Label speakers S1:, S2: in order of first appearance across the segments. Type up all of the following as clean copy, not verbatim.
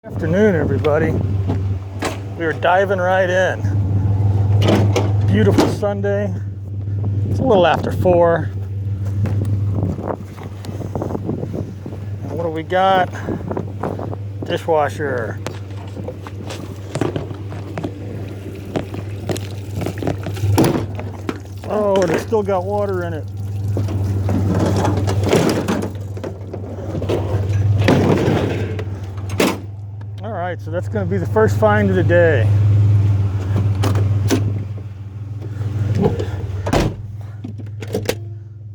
S1: Afternoon, everybody. We are diving right in. Beautiful Sunday. It's a little after 4. And what do we got? Dishwasher. Oh, and it's still got water in it. Alright, so that's going to be the first find of the day.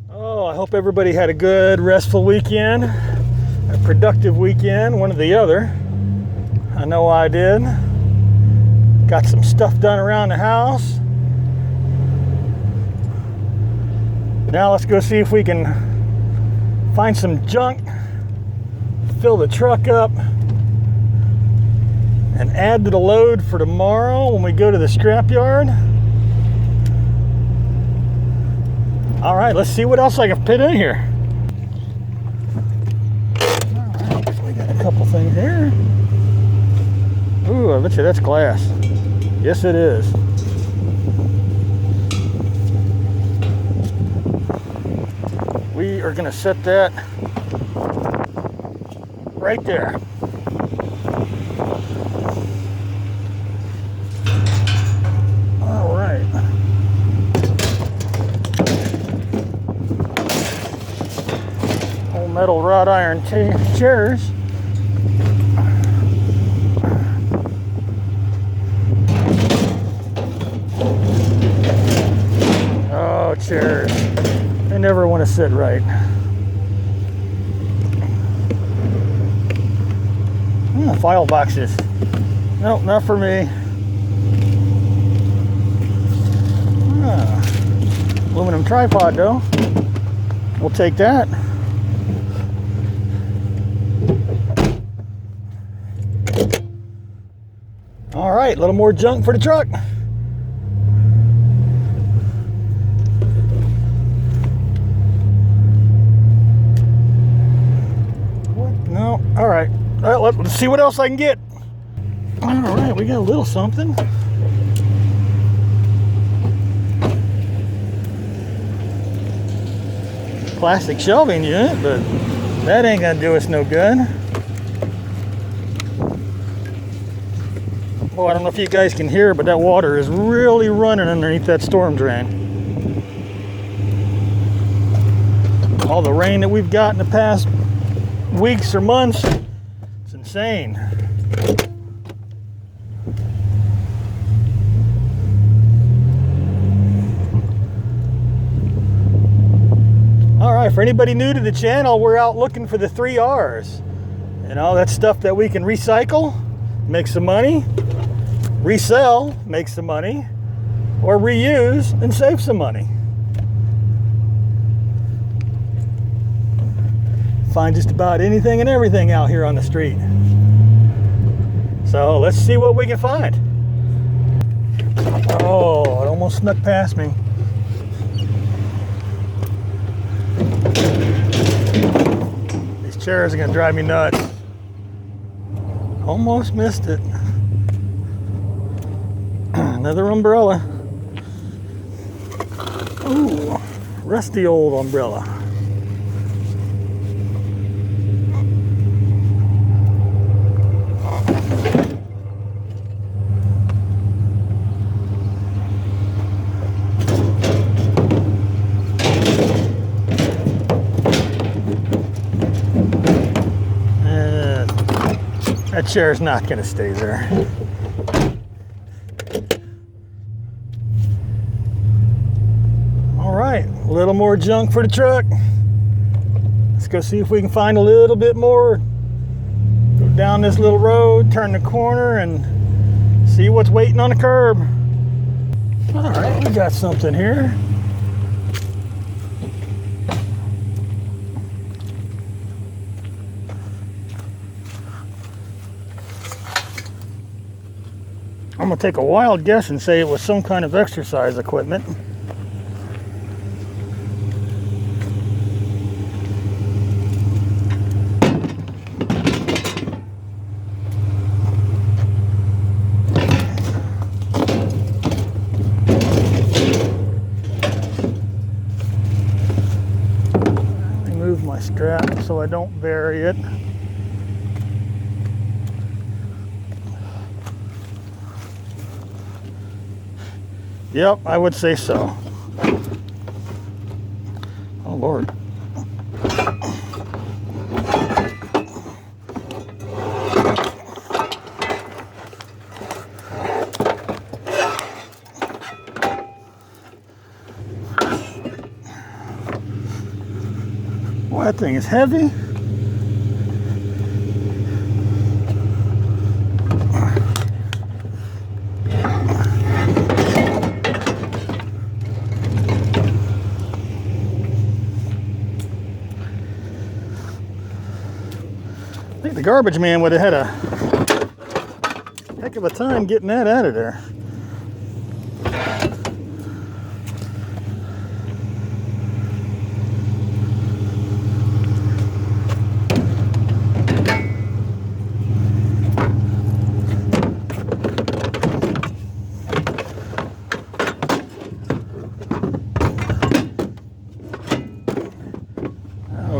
S1: Oh, I hope everybody had a good, restful weekend. A productive weekend, one or the other. I know I did. Got some stuff done around the house. Now let's go see if we can find some junk, fill the truck up, and add to the load for tomorrow when we go to the scrapyard. All right, let's see what else I can fit in here. All right, so we got a couple things here. Ooh, I bet you that's glass. Yes, it is. We are gonna set that right there. Metal wrought iron chairs. Oh, chairs. They never want to sit right. File boxes. Nope, not for me. Aluminum tripod though. We'll take that. All right, a little more junk for the truck. What? No. All right. Well, let's see what else I can get. All right, we got a little something. Plastic shelving unit, but that ain't gonna do us no good. Well, I don't know if you guys can hear, but that water is really running underneath that storm drain. All the rain that we've got in the past weeks or months, it's insane. All right, for anybody new to the channel, we're out looking for the 3 R's. You know, that's stuff that we can recycle, make some money, resell, make some money, or reuse and save some money. Find just about anything and everything out here on the street. So let's see what we can find. Oh, it almost snuck past me. These chairs are gonna drive me nuts. Almost missed it. Another umbrella. Ooh, rusty old umbrella. That chair's not going to stay there. All right, a little more junk for the truck. Let's go see if we can find a little bit more. Go down this little road, turn the corner, and see what's waiting on the curb. All right, we got something here. I'm gonna take a wild guess and say it was some kind of exercise equipment. so I don't bury it. Yep, I would say so. Oh Lord. Boy, that thing is heavy. I think the garbage man would have had a heck of a time getting that out of there.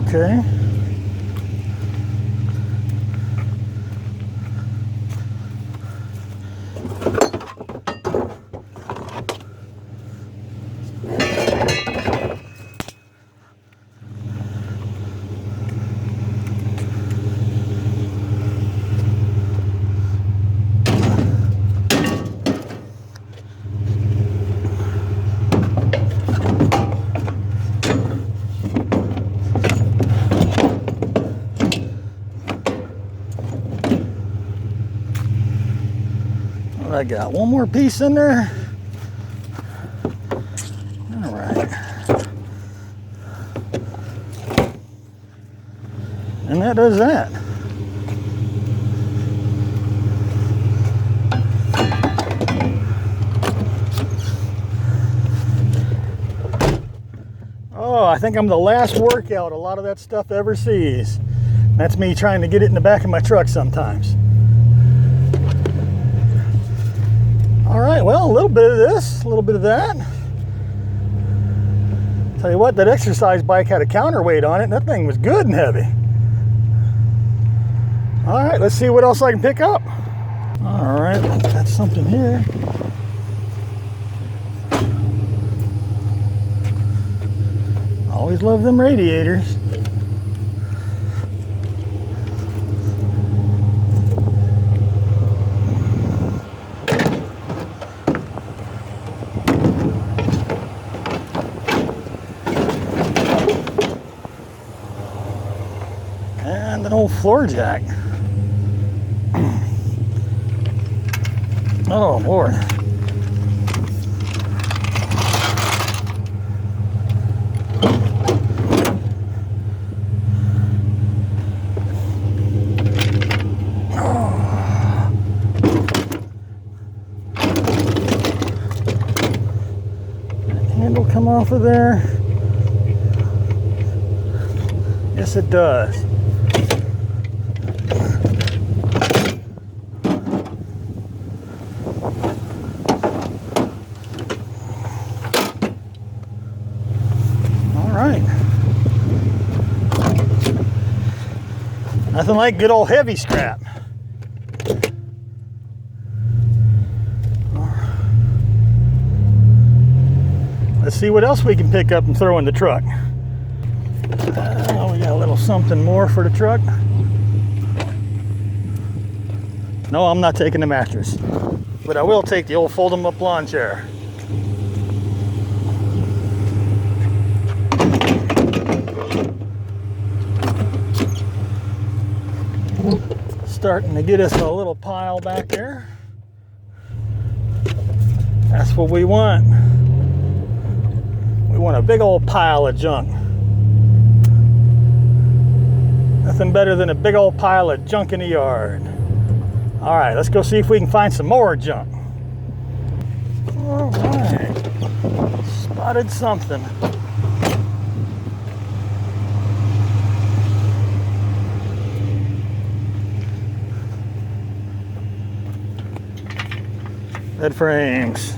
S1: Okay. I got one more piece in there. All right. And that does that. Oh, I think I'm the last workout a lot of that stuff ever sees. That's me trying to get it in the back of my truck sometimes. All right, well, a little bit of this, a little bit of that. Tell you what, that exercise bike had a counterweight on it, and that thing was good and heavy. All right, let's see what else I can pick up. All right, got something here. Always love them radiators. And an old floor jack. Oh Lord. Handle come off of there? Yes, it does. Nothing like good old heavy scrap. Let's see what else we can pick up and throw in the truck. We got a little something more for the truck. No, I'm not taking the mattress, but I will take the old fold-em-up lawn chair. Starting to get us a little pile back there. That's what we want. We want a big old pile of junk. Nothing better than a big old pile of junk in the yard. All right, let's go see if we can find some more junk. All right, spotted something. Bed frames.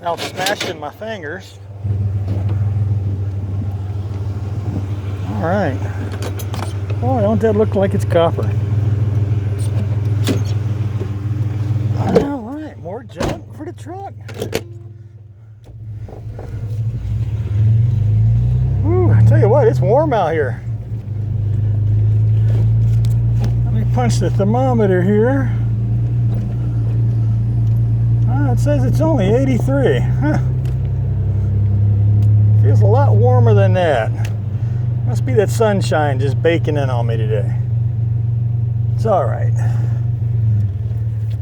S1: Now it's smashing my fingers. All right. Oh, don't that look like it's copper? All right, more junk for the truck. Ooh, I tell you what, it's warm out here. Let me punch the thermometer here. It says it's only 83. Huh. Feels a lot warmer than that. Must be that sunshine just baking in on me today. It's all right.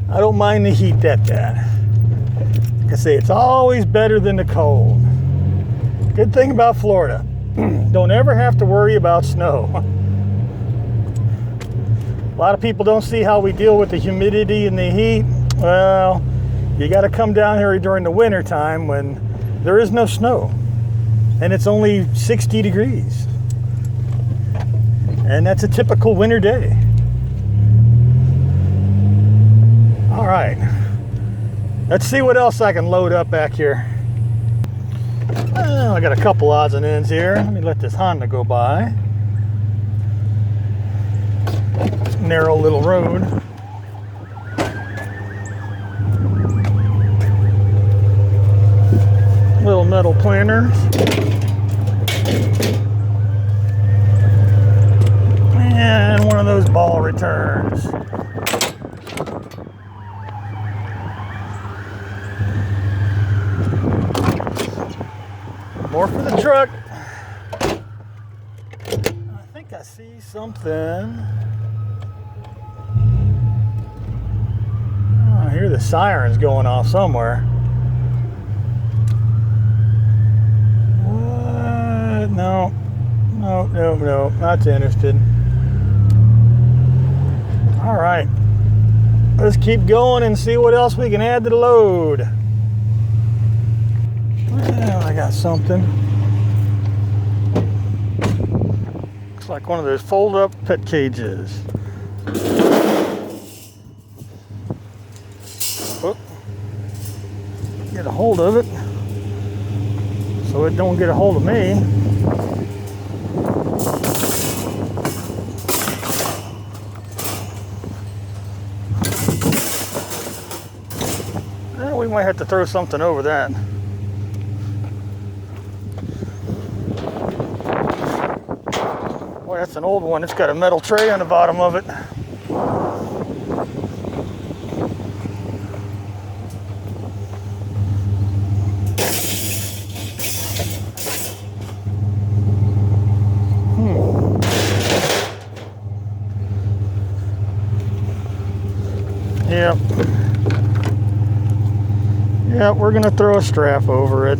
S1: I don't mind the heat that bad. Like I say, it's always better than the cold. Good thing about Florida, don't ever have to worry about snow. A lot of people don't see how we deal with the humidity and the heat. Well, you got to come down here during the winter time when there is no snow and it's only 60 degrees. And that's a typical winter day. All right, let's see what else I can load up back here. Well, I got a couple odds and ends here. Let me let this Honda go by. Narrow little road. Little metal planters. And one of those ball returns. More for the truck. I think I see something. Oh, I hear the sirens going off somewhere. What? No, not interested. All right, let's keep going and see what else we can add to the load. Well, I got something. Looks like one of those fold-up pet cages. Oh, get a hold of it so it don't get a hold of me. Well, we might have to throw something over that. Boy, that's an old one. It's got a metal tray on the bottom of it. Yep, we're gonna throw a strap over it.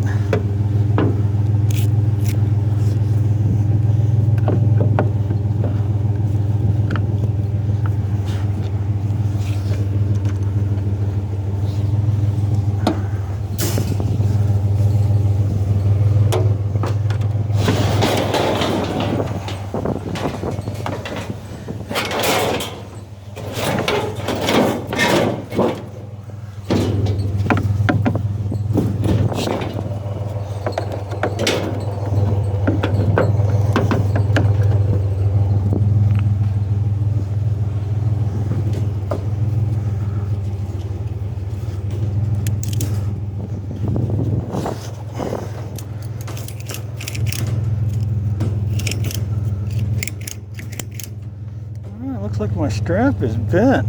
S1: Looks like my strap is bent.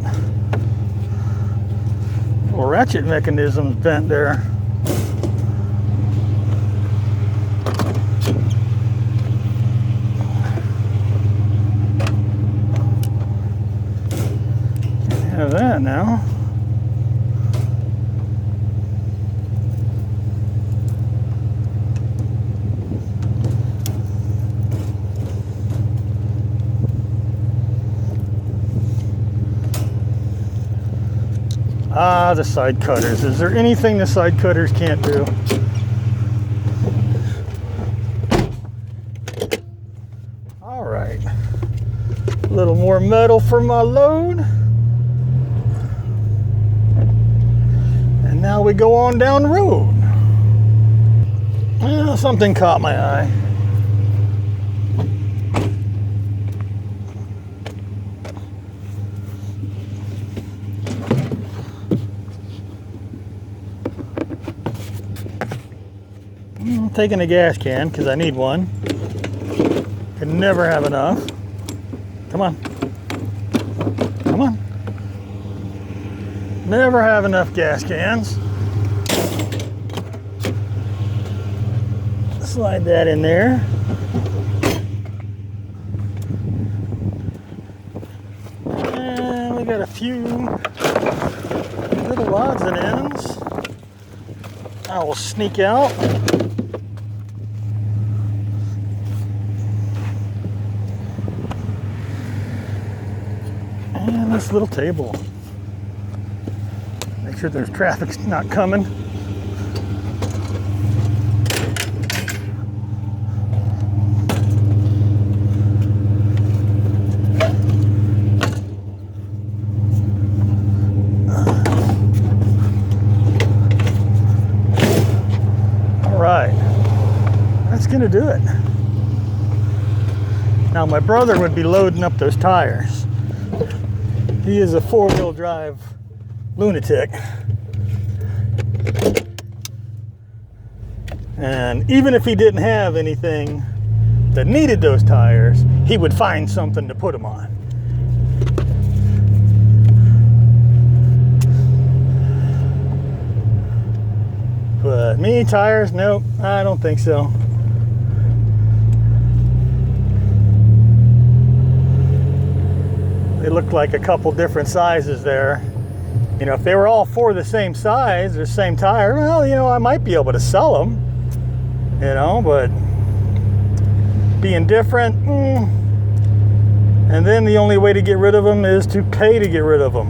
S1: Little ratchet mechanism's bent there. Can't have that now. Ah, the side cutters. Is there anything the side cutters can't do? All right. A little more metal for my load. And now we go on down the road. Well, something caught my eye. I'm taking a gas can because I need one. Can never have enough. Come on. Come on. Never have enough gas cans. Slide that in there. And we got a few little odds and ends. I will sneak out. And this little table. Make sure there's traffic not coming. That's gonna do it. Now my brother would be loading up those tires. He is a four-wheel drive lunatic. And even if he didn't have anything that needed those tires, he would find something to put them on. But me, tires, nope, I don't think so. They look like a couple different sizes there. You know, if they were all four the same size or same tire, well, you know, I might be able to sell them. You know, but being different, and then the only way to get rid of them is to pay to get rid of them.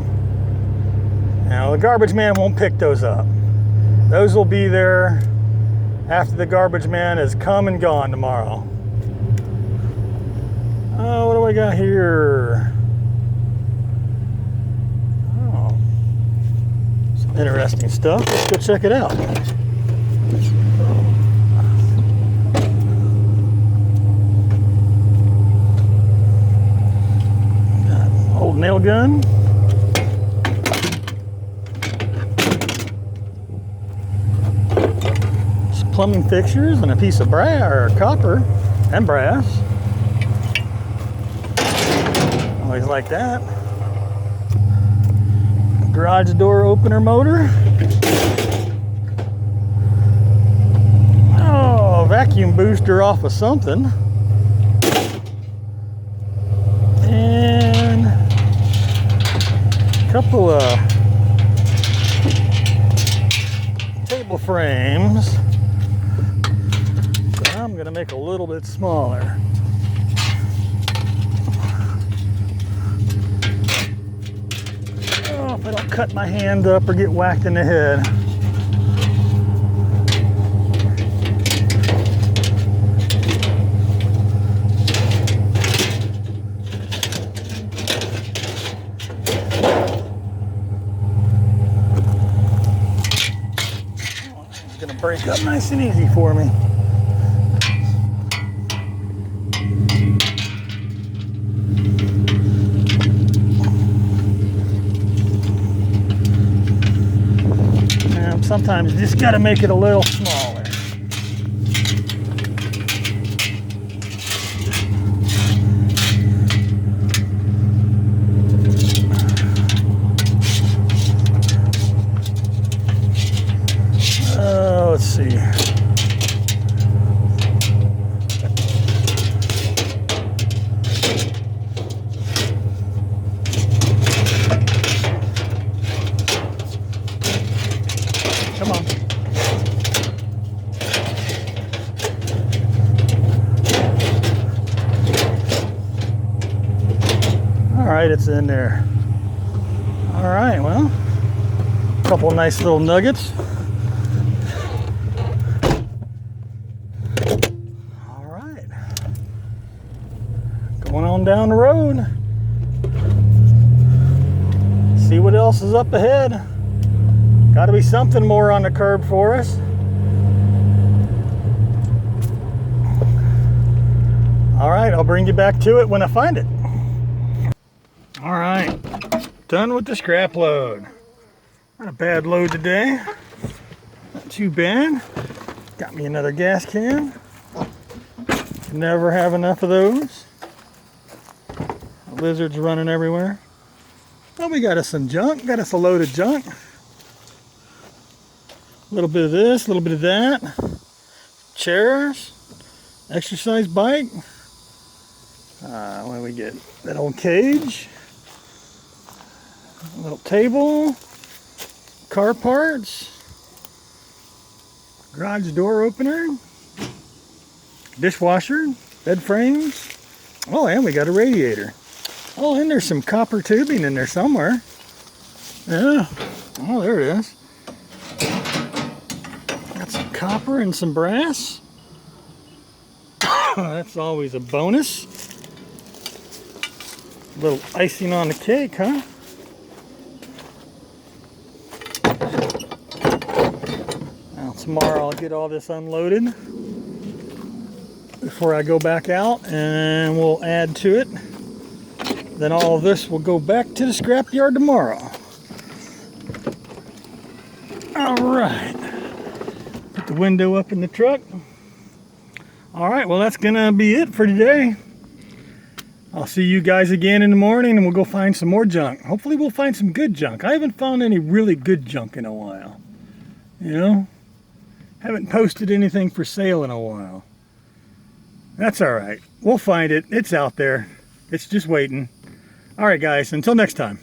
S1: You know, the garbage man won't pick those up. Those will be there after the garbage man has come and gone tomorrow. Oh, what do I got here? Oh, some interesting stuff. Let's go check it out. Got an old nail gun. Plumbing fixtures and a piece of brass or copper and brass. Always like that. Garage door opener motor. Oh, vacuum booster off of something. And a couple of table frames. I'm going to make a little bit smaller. Oh, if I don't cut my hand up or get whacked in the head. Oh, it's going to break up nice and easy for me. Sometimes you just got to make it a little smaller. Let's see. Come on. All right, it's in there. All right, well, a couple of nice little nuggets. All right. Going on down the road. See what else is up ahead. Got to be something more on the curb for us. right, I'll bring you back to it when I find it. All right, done with the scrap load. Not a bad load today. Not too bad. Got me another gas can. Never have enough of those. Lizards running everywhere. Well, we got us some junk. Got us a load of junk. A little bit of this, a little bit of that. Chairs. Exercise bike. What do we get? That old cage. A little table. Car parts. Garage door opener. Dishwasher. Bed frames. Oh, and we got a radiator. Oh, and there's some copper tubing in there somewhere. Yeah. Oh, there it is. Got some copper and some brass. That's always a bonus. A little icing on the cake, huh? Now tomorrow I'll get all this unloaded before I go back out, and we'll add to it. Then all of this will go back to the scrapyard tomorrow. All right. Put the window up in the truck. All right, well, that's gonna be it for today. I'll see you guys again in the morning, and we'll go find some more junk. Hopefully we'll find some good junk. I haven't found any really good junk in a while. You know? Haven't posted anything for sale in a while. That's all right. We'll find it. It's out there. It's just waiting. All right, guys, until next time.